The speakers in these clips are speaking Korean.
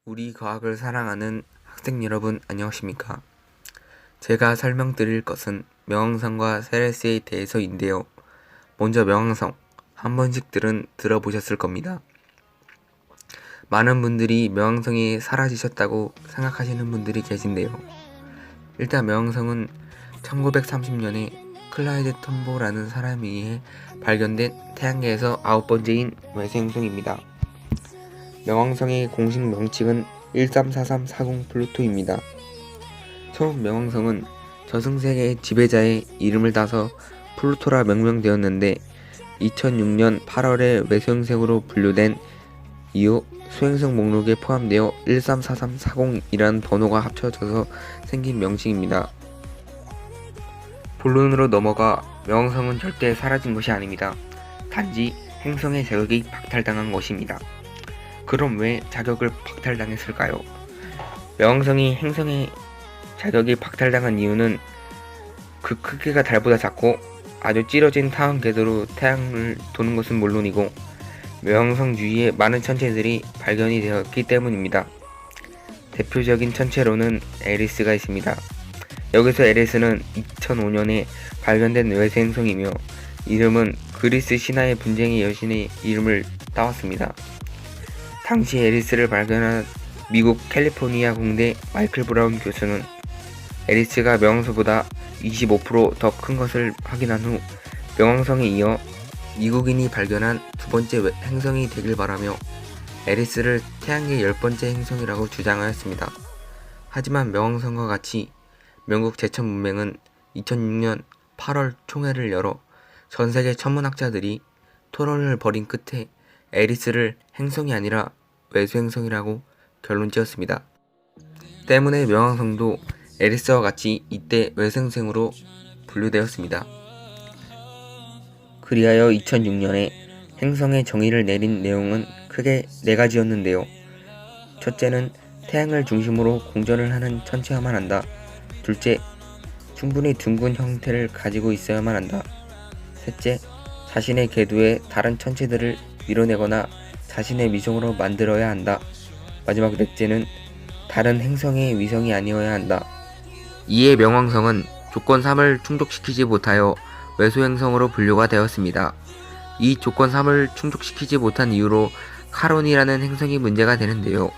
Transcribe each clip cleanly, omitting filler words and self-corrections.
우리 과학을 사랑하는 학생 여러분 안녕하십니까? 제가 설명드릴 것은 명왕성과 세레스에 대해서인데요. 먼저 명왕성, 한 번씩들은 들어보셨을 겁니다. 많은 분들이 명왕성이 사라지셨다고 생각하시는 분들이 계신데요. 일단 명왕성은 1930년에 클라이드 텀보라는 사람에 의해 발견된 태양계에서 9번째인 외생성입니다. 명왕성의 공식 명칭은 134340 플루토입니다. 처음 명왕성은 저승세계의 지배자의 이름을 따서 플루토라 명명되었는데 2006년 8월에 외소행성으로 분류된 이후 소행성 목록에 포함되어 134340이라는 번호가 합쳐져서 생긴 명칭입니다. 본론으로 넘어가 명왕성은 절대 사라진 것이 아닙니다. 단지 행성의 자격이 박탈당한 것입니다. 그럼 왜 자격을 박탈당했을까요? 명왕성이 행성의 자격이 박탈당한 이유는 그 크기가 달보다 작고 아주 찌러진 타원 궤도로 태양을 도는 것은 물론이고 명왕성 주위에 많은 천체들이 발견이 되었기 때문입니다. 대표적인 천체로는 에리스가 있습니다. 여기서 에리스는 2005년에 발견된 외생성이며 이름은 그리스 신화의 분쟁의 여신의 이름을 따왔습니다. 당시 에리스를 발견한 미국 캘리포니아 공대 마이클 브라운 교수는 에리스가 명왕성보다 25% 더 큰 것을 확인한 후 명왕성에 이어 미국인이 발견한 두 번째 행성이 되길 바라며 에리스를 태양계 10번째 행성이라고 주장하였습니다. 하지만 명왕성과 같이 영국 제천문맹은 2006년 8월 총회를 열어 전세계 천문학자들이 토론을 벌인 끝에 에리스를 행성이 아니라 외소행성이라고 결론지었습니다. 때문에 명왕성도 에리스와 같이 이때 외소행성으로 분류되었습니다. 그리하여 2006년에 행성의 정의를 내린 내용은 크게 4가지였는데요. 첫째는 태양을 중심으로 공전을 하는 천체여만 한다. 둘째, 충분히 둥근 형태를 가지고 있어야만 한다. 셋째, 자신의 궤도에 다른 천체들을 밀어내거나 자신의 위성으로 만들어야 한다. 마지막 넷째는 다른 행성의 위성이 아니어야 한다. 이에 명왕성은 조건 3을 충족시키지 못하여 외소행성으로 분류가 되었습니다. 이 조건 3을 충족시키지 못한 이유로 카론이라는 행성이 문제가 되는데요.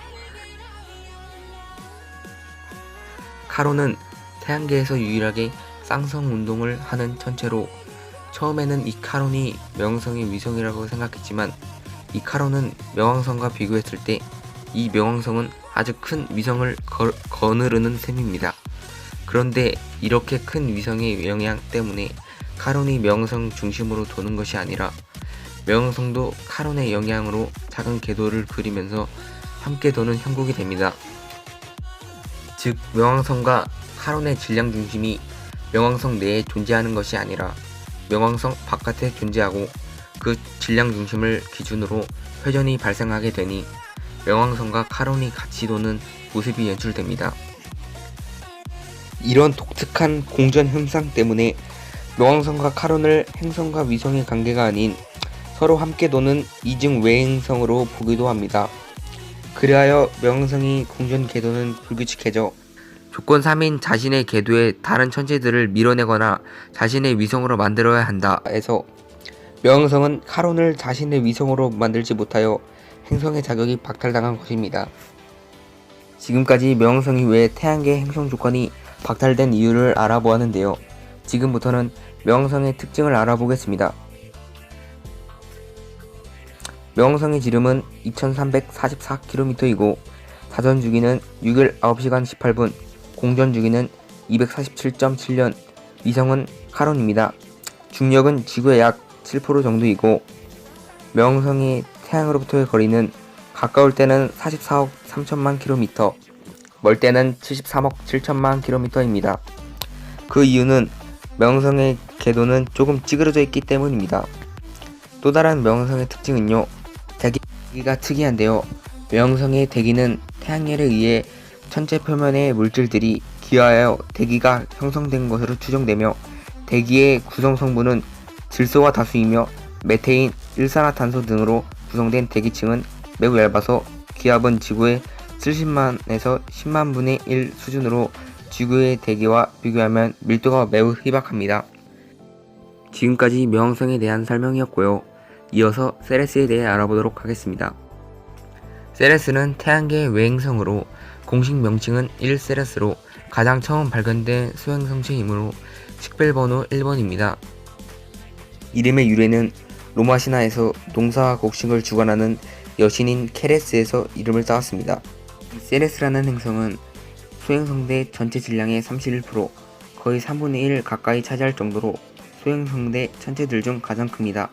카론은 태양계에서 유일하게 쌍성 운동을 하는 천체로 처음에는 이 카론이 명왕성의 위성이라고 생각했지만 이 카론은 명왕성과 비교했을 때 이 명왕성은 아주 큰 위성을 거느르는 셈입니다. 그런데 이렇게 큰 위성의 영향 때문에 카론이 명왕성 중심으로 도는 것이 아니라 명왕성도 카론의 영향으로 작은 궤도를 그리면서 함께 도는 형국이 됩니다. 즉 명왕성과 카론의 질량 중심이 명왕성 내에 존재하는 것이 아니라 명왕성 바깥에 존재하고 그 질량 중심을 기준으로 회전이 발생하게 되니 명왕성과 카론이 같이 도는 모습이 연출됩니다. 이런 독특한 공전 현상 때문에 명왕성과 카론을 행성과 위성의 관계가 아닌 서로 함께 도는 이중 외행성으로 보기도 합니다. 그리하여 명왕성이 공전 궤도는 불규칙해져 조건 3인 자신의 궤도에 다른 천체들을 밀어내거나 자신의 위성으로 만들어야 한다 해서 명왕성은 카론을 자신의 위성으로 만들지 못하여 행성의 자격이 박탈당한 것입니다. 지금까지 명왕성 이외의 태양계 행성 조건이 박탈된 이유를 알아보았는데요. 지금부터는 명왕성의 특징을 알아보겠습니다. 명왕성의 지름은 2344km이고 사전 주기는 6일 9시간 18분, 공전 주기는 247.7년, 위성은 카론입니다. 중력은 지구의 약 7% 정도이고 명왕성이 태양으로부터의 거리는 가까울 때는 44억 3천만 km, 멀 때는 73억 7천만 km입니다. 그 이유는 명왕성의 궤도는 조금 찌그러져 있기 때문입니다. 또 다른 명왕성의 특징은요, 대기가 특이한데요. 명왕성의 대기는 태양열에 의해 천체 표면의 물질들이 기하여 대기가 형성된 것으로 추정되며 대기의 구성 성분은 질소와 다수이며 메테인, 일산화탄소 등으로 구성된 대기층은 매우 얇아서 기압은 지구의 70만에서 10만 분의 1 수준으로 지구의 대기와 비교하면 밀도가 매우 희박합니다. 지금까지 명왕성에 대한 설명이었고요. 이어서 세레스에 대해 알아보도록 하겠습니다. 세레스는 태양계의 외행성으로 공식 명칭은 1세레스로 가장 처음 발견된 소행성체이므로 식별번호 1번입니다. 이름의 유래는 로마 신화에서 농사와 곡식을 주관하는 여신인 케레스에서 이름을 따왔습니다. 이 세레스라는 행성은 소행성대 전체 질량의 31%, 거의 3분의 1 가까이 차지할 정도로 소행성대 천체들 중 가장 큽니다.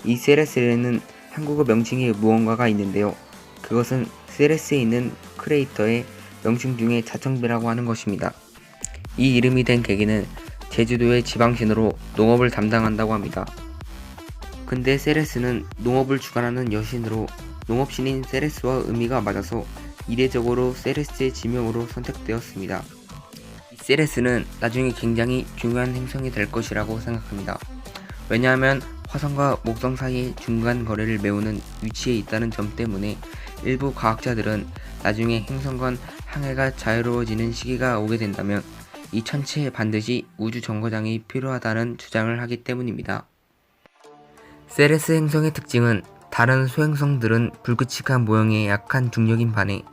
이 세레스에는 한국어 명칭의 무언가가 있는데요. 그것은 세레스에 있는 크레이터의 명칭 중에 자청배라고 하는 것입니다. 이 이름이 된 계기는 제주도의 지방신으로 농업을 담당한다고 합니다. 근데 세레스는 농업을 주관하는 여신으로 농업신인 세레스와 의미가 맞아서 이례적으로 세레스의 지명으로 선택되었습니다. 이 세레스는 나중에 굉장히 중요한 행성이 될 것이라고 생각합니다. 왜냐하면 화성과 목성 사이의 중간 거리를 메우는 위치에 있다는 점 때문에 일부 과학자들은 나중에 행성 간 항해가 자유로워지는 시기가 오게 된다면 이 천체에 반드시 우주 정거장이 필요하다는 주장을 하기 때문입니다. 세레스 행성의 특징은 다른 소행성들은 불규칙한 모형에 약한 중력인 반해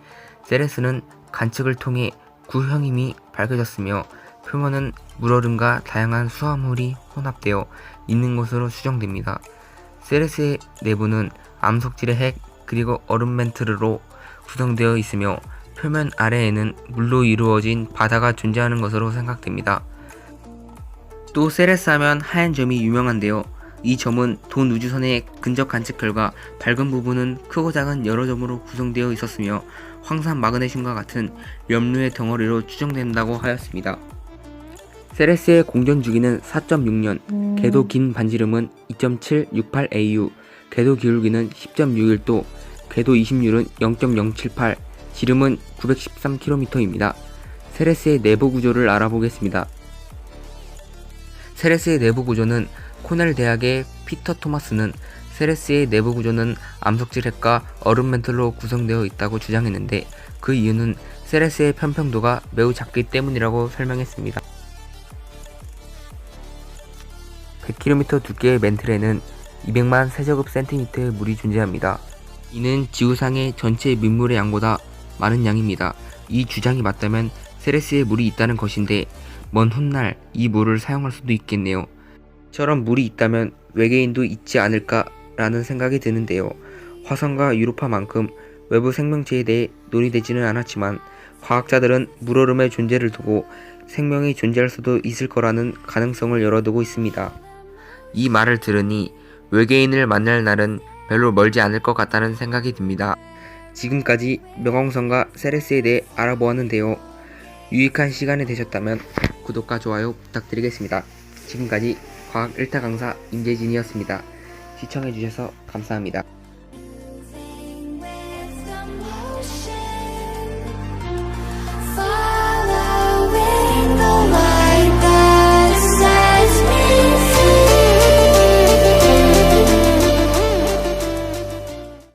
세레스는 관측을 통해 구형임이 밝혀졌으며 표면은 물얼음과 다양한 수화물이 혼합되어 있는 것으로 추정됩니다. 세레스의 내부는 암석질의 핵 그리고 얼음 멘트로 구성되어 있으며 표면 아래에는 물로 이루어진 바다가 존재하는 것으로 생각됩니다. 또 세레스 하면 하얀 점이 유명한데요. 이 점은 돈 우주선의 근접 관측 결과 밝은 부분은 크고 작은 여러 점으로 구성되어 있었으며 황산 마그네슘과 같은 염료의 덩어리로 추정된다고 하였습니다. 세레스의 공전 주기는 4.6년, 궤도 긴 반지름은 2.768AU, 궤도 기울기는 10.61도, 궤도 이심률은 0.078, 지름은 913km입니다. 세레스의 내부 구조를 알아보겠습니다. 세레스의 내부 구조는 코넬 대학의 피터 토마스는 세레스의 내부 구조는 암석질 핵과 얼음 멘틀로 구성되어 있다고 주장했는데 그 이유는 세레스의 편평도가 매우 작기 때문이라고 설명했습니다. 100km 두께의 멘틀에는 200만 세제곱 센티미터의 물이 존재합니다. 이는 지구상의 전체 민물의 양보다 많은 양입니다. 이 주장이 맞다면 세레스에 물이 있다는 것인데 먼 훗날 이 물을 사용할 수도 있겠네요. 저런 물이 있다면 외계인도 있지 않을까라는 생각이 드는데요. 화성과 유로파만큼 외부 생명체에 대해 논의되지는 않았지만 과학자들은 물얼음의 존재를 두고 생명이 존재할 수도 있을 거라는 가능성을 열어두고 있습니다. 이 말을 들으니 외계인을 만날 날은 별로 멀지 않을 것 같다는 생각이 듭니다. 지금까지 명왕성과 세레스에 대해 알아보았는데요. 유익한 시간이 되셨다면 구독과 좋아요 부탁드리겠습니다. 지금까지 과학 1타 강사 임재진이었습니다. 시청해주셔서 감사합니다.